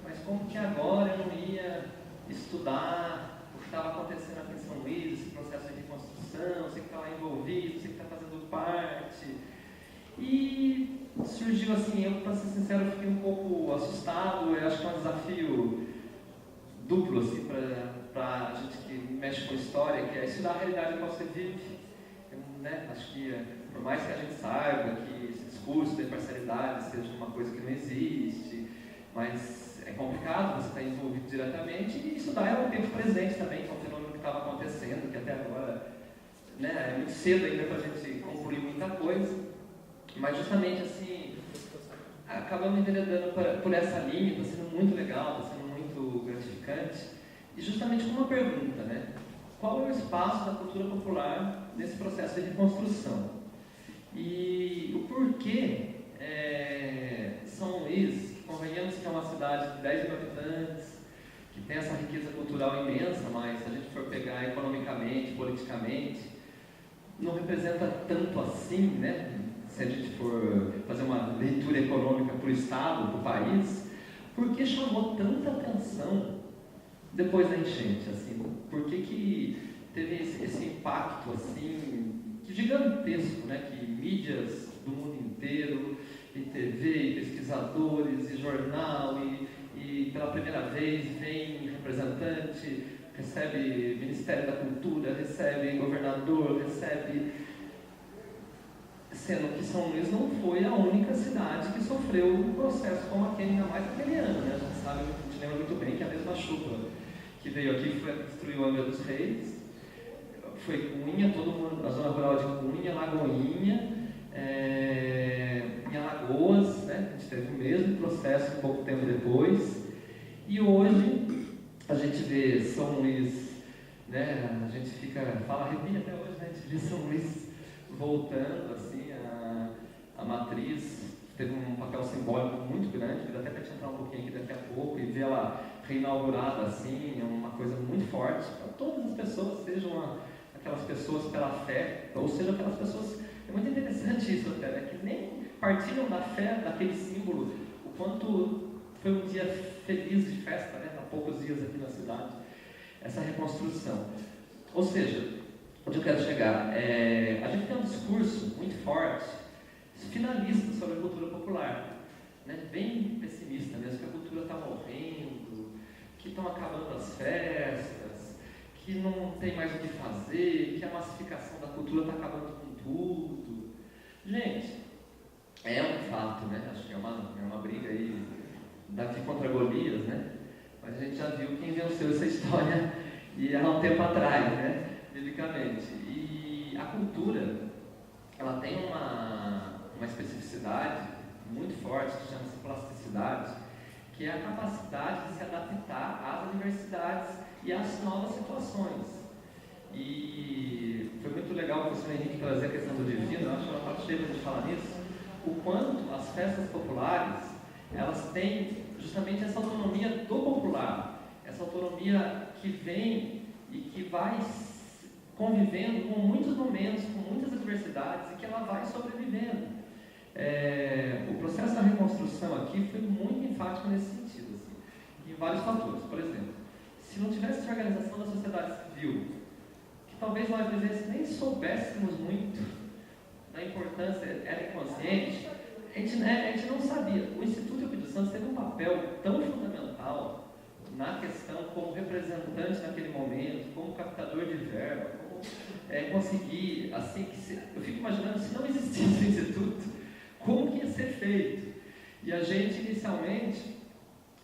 mas como que agora eu não ia estudar o que estava acontecendo aqui em São Luís, esse processo de reconstrução, você que está lá envolvido, você que está fazendo parte. E surgiu assim, eu, para ser sincero, fiquei um pouco assustado. Eu acho que é um desafio duplo assim, para a gente que mexe com história, que é estudar a realidade qual você vive. Né? Acho que, por mais que a gente saiba que esse discurso de imparcialidade seja uma coisa que não existe, mas é complicado, você está envolvido diretamente, e estudar é o tempo presente também, que é um fenômeno que estava acontecendo, que até agora, né, é muito cedo ainda para a gente concluir muita coisa. Mas justamente assim, acabamos enveredando por essa linha, está sendo muito legal, está sendo muito gratificante. E justamente com uma pergunta, né? Qual é o espaço da cultura popular nesse processo de reconstrução? E o porquê São Luís, que convenhamos que é uma cidade de 10 mil habitantes, que tem essa riqueza cultural imensa, mas se a gente for pegar economicamente, politicamente, não representa tanto assim, né? Se a gente for fazer uma leitura econômica para o Estado, para o país, por que chamou tanta atenção depois da enchente? Assim, por que teve esse impacto assim, gigantesco, né? Que mídias do mundo inteiro, e TV, e pesquisadores, e jornal, e pela primeira vez vem representante, recebe Ministério da Cultura, recebe governador, recebe... Sendo que São Luís não foi a única cidade que sofreu um processo como aquele, ainda mais naquele ano, né? A gente lembra muito bem que a mesma chuva que veio aqui destruiu a Angra dos Reis, foi Cunha, todo mundo, a zona rural de Cunha, Lagoinha, em Alagoas, né? A gente teve o mesmo processo um pouco tempo depois, e hoje a gente vê São Luís, né? A gente fala arrepia até hoje, né? A gente vê São Luís voltando assim, a matriz teve um papel simbólico muito grande, até para a gente entrar um pouquinho aqui daqui a pouco e ver ela reinaugurada assim, é uma coisa muito forte para todas as pessoas, sejam aquelas pessoas pela fé, ou sejam aquelas pessoas, é muito interessante isso até, né, que nem partilham da fé, daquele símbolo, o quanto foi um dia feliz de festa, né, há poucos dias aqui na cidade, essa reconstrução. Ou seja, onde eu quero chegar? A gente tem um discurso muito forte, finalista sobre a cultura popular, né? Bem pessimista mesmo, que a cultura está morrendo, que estão acabando as festas, que não tem mais o que fazer, que a massificação da cultura está acabando com tudo. Gente, é um fato, né? Acho que é uma briga aí, Davi contra Golias, né? Mas a gente já viu quem venceu essa história e há um tempo atrás, né? Biblicamente. E a cultura, ela tem uma especificidade muito forte, que chama-se plasticidade, que é a capacidade de se adaptar às adversidades e às novas situações. E foi muito legal o professor Henrique trazer a questão do divino. Eu acho que ela está cheia de falar nisso, o quanto as festas populares, elas têm justamente essa autonomia do popular, essa autonomia que vem e que vai convivendo com muitos momentos, com muitas adversidades, e que ela vai sobrevivendo. O processo da reconstrução aqui foi muito enfático nesse sentido, assim, em vários fatores. Por exemplo, se não tivesse organização da sociedade civil, que talvez nós às vezes nem soubéssemos muito da importância, era inconsciente, a gente não sabia. O Instituto Eugídio Santos teve um papel tão fundamental na questão como representante naquele momento, como captador de verba, como conseguir, assim, eu fico imaginando, se não existisse o Instituto, como que ia ser feito? E a gente, inicialmente,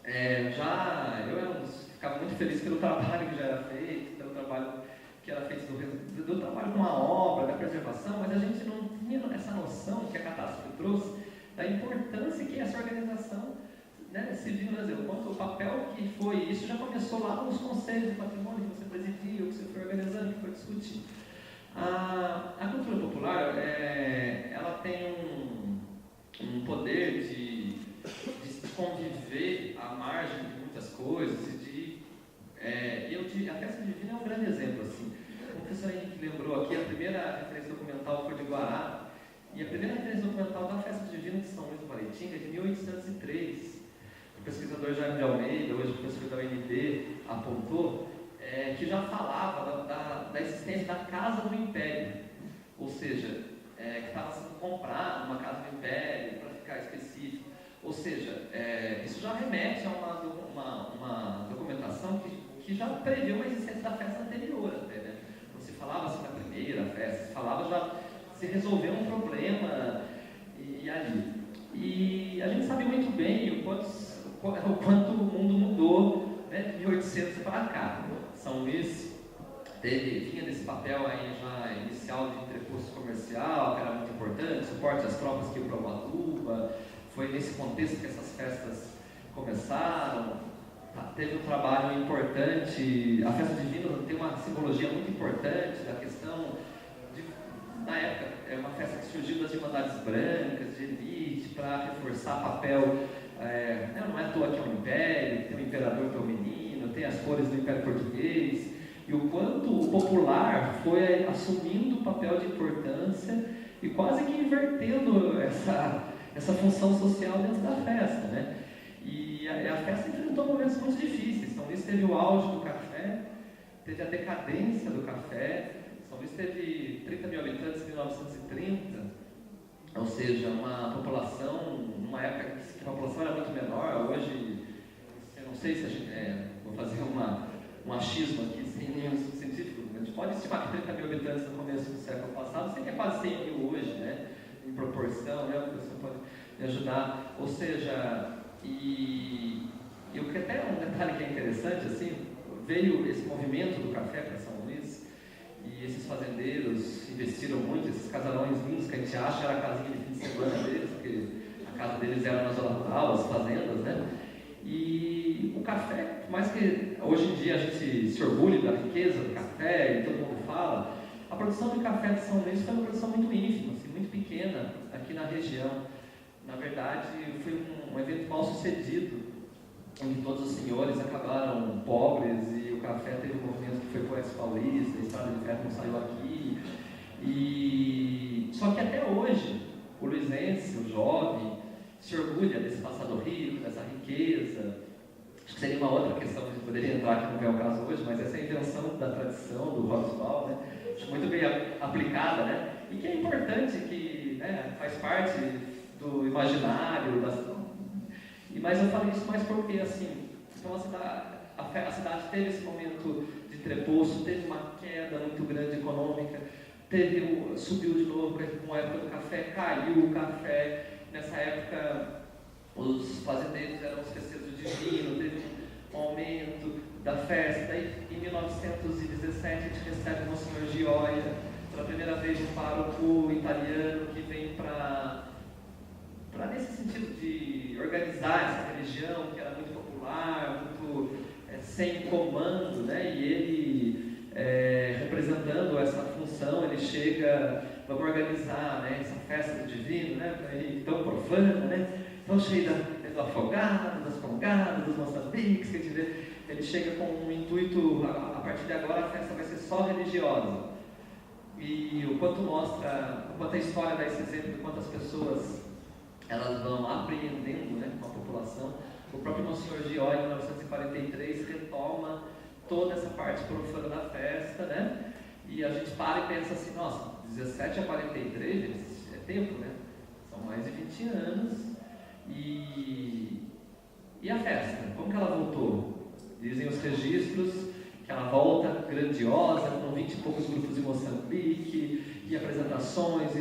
eu ficava muito feliz pelo trabalho que já era feito, pelo trabalho que era feito do trabalho com a obra, da preservação, mas a gente não tinha essa noção que a catástrofe trouxe da importância que essa organização, né, civil no Brasil, quanto o papel que foi. Isso já começou lá nos conselhos de patrimônio que você presidiu, que você foi organizando, que foi discutindo. A cultura popular, ela tem um poder de conviver à margem de muitas coisas, a festa divina é um grande exemplo. Assim. O professor Henrique lembrou aqui, a primeira referência documental foi de Guará, e a primeira referência documental da festa divina de São Luís do Paraitinga é de 1803. O pesquisador Jaime de Almeida, hoje professor da UNB, apontou que já falava da existência da Casa do Império, ou seja, que estava sendo comprada uma Casa do Império, para ficar específico. Ou seja, isso já remete a uma documentação que já previu uma existência da festa anterior até, né? Não se falava assim da primeira festa, se falava já se resolver um problema ali. E a gente sabe muito bem o quanto o mundo mudou, né, de 1800 para cá. São Luís vinha desse papel aí já inicial de entreposto comercial, que era muito importante, suporte às tropas que iam para Ubatuba. Foi nesse contexto que essas festas começaram. Teve um trabalho importante. A festa divina tem uma simbologia muito importante da questão na época, é uma festa que surgiu das Irmandades Brancas, de elite, para reforçar papel. Não é à toa que é um império, tem o imperador que é o menino, tem as cores do Império Português, e o quanto o popular foi assumindo o papel de importância e quase que invertendo essa função social dentro da festa, né? E a festa enfrentou momentos muito difíceis. São Luís teve o auge do café, teve a decadência do café. São Luís teve 30 mil habitantes em 1930, ou seja, uma população, numa época que a população era muito menor. Hoje, eu não sei se a gente, vou fazer um achismo aqui sem nenhum estudo científico, a gente pode estimar que 30 mil habitantes no começo do século passado, sei que é quase 100 mil hoje, né, em proporção, né, o professor pode me ajudar. Ou seja, e eu quero até um detalhe que é interessante, assim, veio esse movimento do café para São Luís, e esses fazendeiros investiram muito, esses casarões lindos que a gente acha era a casinha de fim de semana deles, porque a casa deles era na zona rural, as fazendas, né? E o café, por mais que hoje em dia a gente se orgulhe da riqueza do café e todo mundo fala, a produção de café de São Luís foi uma produção muito ínfima, assim, muito pequena aqui na região. Na verdade, foi um evento mal sucedido, onde todos os senhores acabaram pobres e o café teve um movimento que foi para o Oeste Paulista, a Estrada de Ferro não saiu aqui. Só que até hoje, o luizense, o jovem, se orgulha desse passado rico, dessa riqueza. Acho que seria uma outra questão que a gente poderia entrar aqui, não é o caso hoje, mas essa invenção da tradição, do Roxbal, né? Acho muito bem aplicada, né? E que é importante, que, né, faz parte do imaginário, mas eu falei isso mais porque, assim, então, a a cidade teve esse momento de entreposto, teve uma queda muito grande econômica, subiu de novo com a época do café, caiu o café. Nessa época, os fazendeiros eram esquecidos do divino, teve um aumento da festa. Daí, em 1917, a gente recebe o Monsenhor Gioia, pela primeira vez um pároco italiano que vem para nesse sentido de organizar essa religião, que era muito popular, muito sem comando, né? E ele, representando essa função, ele chega, vamos organizar, né, essa festa do divino, né, tão profana, né, tão cheia do afogado, das congadas, dos moçambiques, que a gente vê. Ele chega com um intuito, a partir de agora a festa vai ser só religiosa. E o quanto a história dá esse exemplo de quantas pessoas elas vão apreendendo, né, com a população. O próprio Monsenhor Gioia, em 1943, retoma toda essa parte profana da festa, né? E a gente para e pensa assim, nossa, 17 a 43, gente, é tempo, né? São mais de 20 anos. E a festa, como que ela voltou? Dizem os registros que ela volta grandiosa, com 20 e poucos grupos de Moçambique, e apresentações.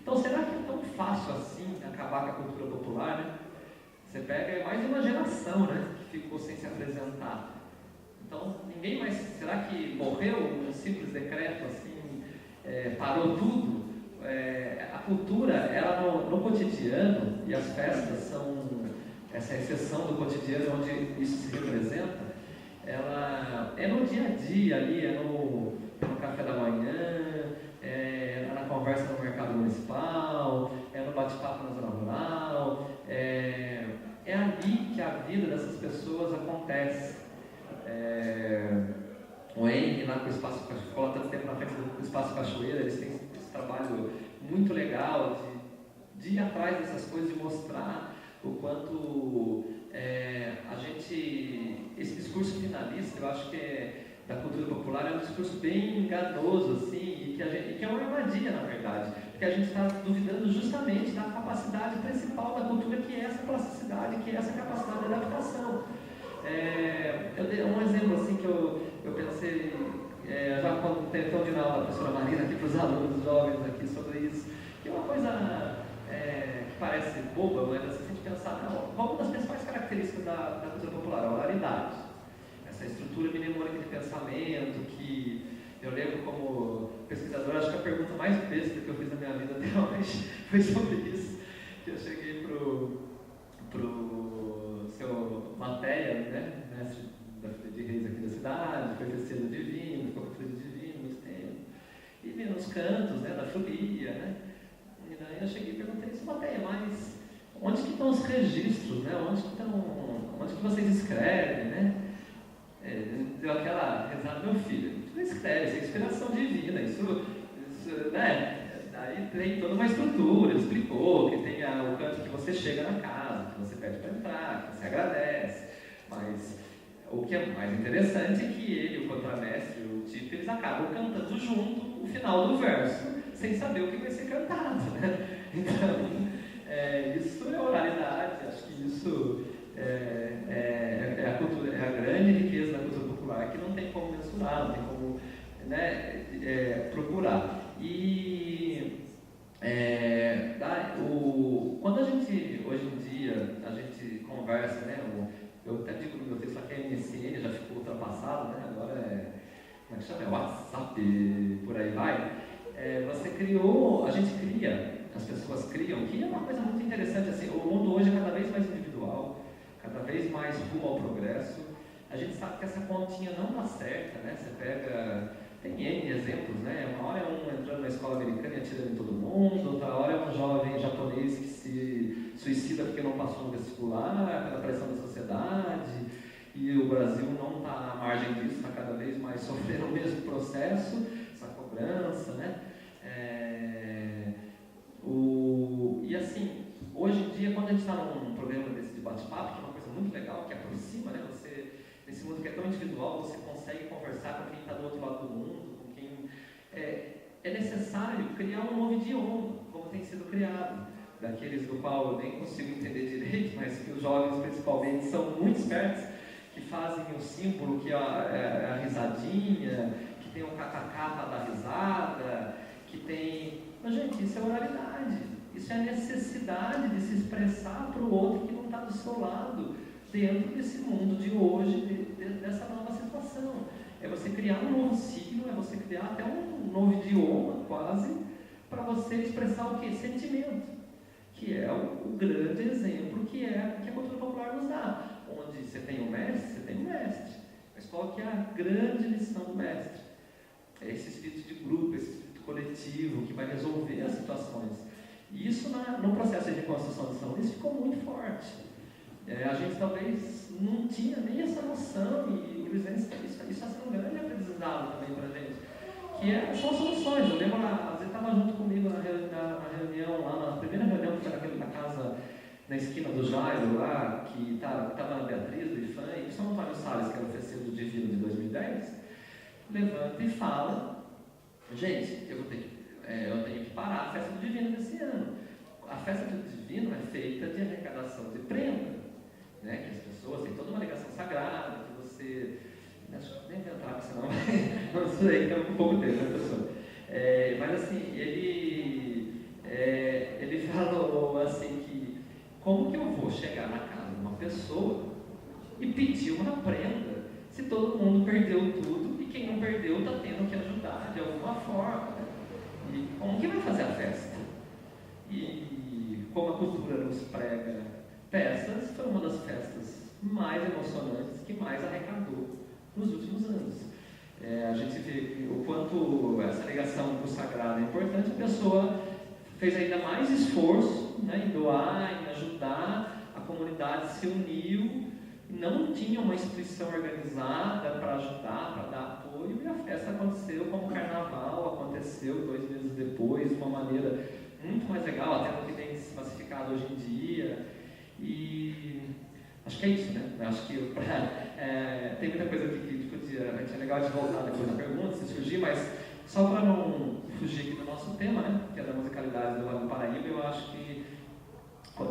Então, será que é tão fácil assim acabar com a cultura popular, né? Você pega mais de uma geração, né, que ficou sem se apresentar. Então, ninguém mais... Será que morreu um simples decreto, assim, parou tudo? A cultura, ela no cotidiano, e as festas são essa exceção do cotidiano onde isso se representa, ela é no dia a dia ali, é no café da manhã, é na conversa no mercado municipal, é no bate-papo na zona rural, é ali que a vida dessas pessoas acontece. O ENG, lá com o Espaço Cachoeira, ficou lá tanto tempo na frente do Espaço Cachoeira, eles têm esse trabalho muito legal de ir atrás dessas coisas, de mostrar o quanto a gente, esse discurso finalista, eu acho que da cultura popular é um discurso bem enganoso, assim, e que é uma armadilha, na verdade, porque a gente está duvidando justamente da capacidade principal da cultura, que é essa plasticidade, que é essa capacidade de adaptação. Eu dei um exemplo assim que eu pensei, já quando tentou de aula da professora Marina aqui para os alunos jovens aqui sobre isso, que é uma coisa que parece boba, mas assim, se a gente pensar, qual uma das principais características da cultura popular? A oralidade. Essa estrutura mnemônica de pensamento que eu lembro como pesquisador, acho que a pergunta mais besta que eu fiz na minha vida até hoje foi sobre isso, que eu cheguei pro seu Matéia, né, mestre de reis aqui da cidade, foi tecido divino, ficou com tecido divino muito tempo, e vi nos cantos, né, da folia, né, e daí eu cheguei e perguntei, isso Matéia, mas onde que estão os registros, né, onde que vocês escrevem, né? Deu aquela rezada, meu filho, tu não escreve, isso é inspiração divina, isso, né? Daí tem toda uma estrutura, ele explicou que tem o canto que você chega na casa, que você pede para entrar, que você agradece, mas o que é mais interessante é que ele, o contramestre, o tipo, eles acabam cantando junto o final do verso, sem saber o que vai ser cantado, né? Então, isso é oralidade, acho que isso a cultura, é a grande riqueza da cultura popular, que não tem como mensurar, não tem como, né, procurar. E quando a gente, hoje em dia, a gente conversa, né, eu até digo no meu texto que a MSN já ficou ultrapassado, né, agora como é que chama? WhatsApp, por aí vai. A gente cria, as pessoas criam, que é uma coisa muito interessante, assim, o mundo hoje é cada vez mais individual, cada vez mais rumo ao progresso. A gente sabe que essa continha não dá certa, né? Você pega, tem N exemplos, né? Uma hora é um entrando na escola americana e atirando em todo mundo, outra hora é um jovem japonês que se suicida porque não passou no vestibular, pela pressão da sociedade, e o Brasil não está à margem disso, está cada vez mais sofrendo o mesmo processo, essa cobrança, né? E assim, hoje em dia, quando a gente está num programa desse de bate-papo, que é uma coisa muito legal, que aproxima, né? Você, nesse mundo que é tão individual, você consegue conversar com quem está do outro lado do mundo, com quem... É necessário criar um novo idioma, como tem sido criado, daqueles do qual eu nem consigo entender direito, mas que os jovens principalmente são muito espertos, que fazem o símbolo, que é a risadinha, que tem o kkk para dar risada, que tem... Mas, gente, isso é oralidade, isso é a necessidade de se expressar para o outro que não está do seu lado, dentro desse mundo de hoje, dessa nova situação. É você criar um novo signo, é você criar até um novo idioma, quase, para você expressar o quê? Sentimento, que é o grande exemplo que a cultura popular nos dá. Onde você tem o mestre, você tem o mestre. Mas qual que é a grande lição do mestre? É esse espírito de grupo, esse espírito coletivo, que vai resolver as situações. E isso, no processo de reconstrução de São Luís, ficou muito forte. A gente talvez não tinha nem essa noção, e o Luiz isso está sendo um grande aprendizado também para a gente, que são soluções. Eu lembro, às vezes estava junto comigo na reunião, lá na primeira reunião que era aquele da casa, na esquina do Jairo, lá, que estava na Beatriz, do IFAM, e o São Antônio Salles, que era o festeiro do Divino de 2010, levanta e fala: gente, eu tenho que parar a festa do Divino desse ano. A festa do Divino é feita de arrecadação de prenda, né, que as pessoas têm toda uma ligação sagrada, que você... Acho que nem vou entrar, porque senão não sei, que é um pouco tempo, né, pessoa? Mas assim, ele falou assim que como que eu vou chegar na casa de uma pessoa e pedir uma prenda se todo mundo perdeu tudo e quem não perdeu está tendo que ajudar de alguma forma, né? E como que vai fazer a festa? E como a cultura nos prega festas, foi uma das festas mais emocionantes que mais arrecadou nos últimos anos. A gente vê o quanto essa ligação com o sagrado é importante. A pessoa fez ainda mais esforço, né, em doar, em ajudar, a comunidade se uniu, não tinha uma instituição organizada para ajudar, para dar apoio, e a festa aconteceu como o carnaval aconteceu 2 meses depois, de uma maneira muito mais legal, até do que tem se massificado hoje em dia. E acho que é isso, né? Acho que tem muita coisa aqui que é legal de voltar depois da pergunta, se surgir, mas só para não fugir aqui do nosso tema, né? Que é da musicalidade do Vale do Paraíba, eu acho que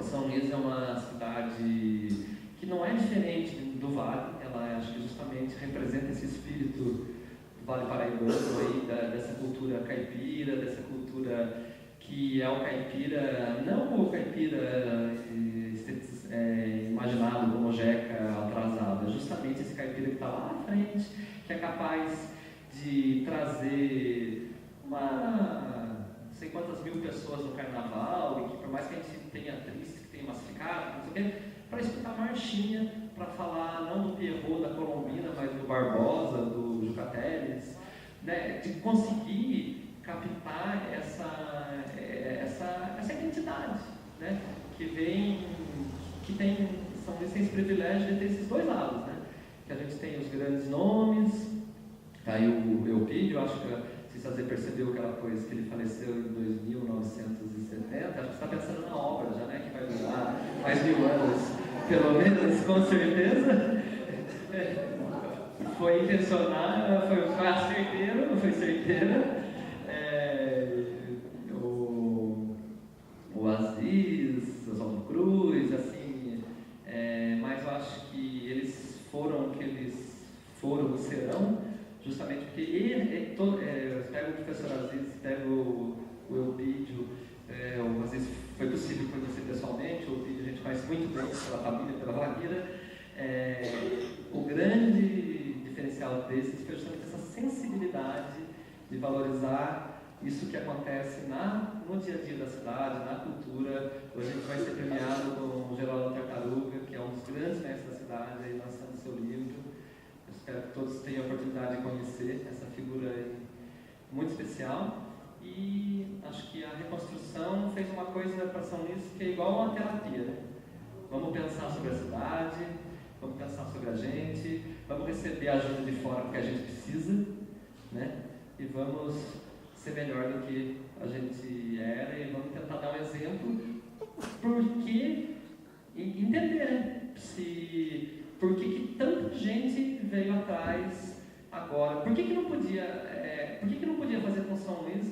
São Luís é uma cidade que não é diferente do Vale, ela acho que justamente representa esse espírito do Vale Paraibano, aí, dessa cultura caipira, dessa cultura que é o caipira, não o caipira imaginado como jeca atrasado, é justamente esse caipira que está lá à frente, que é capaz de trazer não sei quantas mil pessoas no carnaval, e que por mais que a gente tenha triste, que tenha massificado, não sei o quê, para escutar marchinha, para falar não do Pierrot, da Colombina, mas do Barbosa, do Jucateles, né, de conseguir captar essa identidade, né, que tem São Luís tem esse privilégio de ter esses dois lados, né, que a gente tem os grandes nomes, tá aí o Eupídio, acho que se você percebeu aquela coisa que ele faleceu em 2970, acho que você está pensando na obra já, né, que vai durar mais 1000 anos, pelo menos, com certeza. Foi intencional, foi certeiro, não foi certeira. O Aziz, o Oswaldo Cruz, assim, mas eu acho que eles foram o que eles foram, serão, justamente porque pega o professor Aziz, pega o Eupídio, o Aziz foi possível conhecer pessoalmente, o Eupídio a gente conhece muito bem pela família, pela Vagueira. O grande diferencial desses foi justamente essa sensibilidade de valorizar isso que acontece no dia a dia da cidade, na cultura. Hoje a gente vai ser premiado com o Geraldo Tartaruga, que é um dos grandes mestres da cidade, aí lançando seu livro. Eu espero que todos tenham a oportunidade de conhecer essa figura aí muito especial. E acho que a reconstrução fez uma coisa para São Luís que é igual a uma terapia. Vamos pensar sobre a cidade, vamos pensar sobre a gente, vamos receber a ajuda de fora porque a gente precisa, né? E vamos ser melhor do que a gente era e vamos tentar dar um exemplo, porque entender por que tanta gente veio atrás agora, por que não podia fazer com São Luís,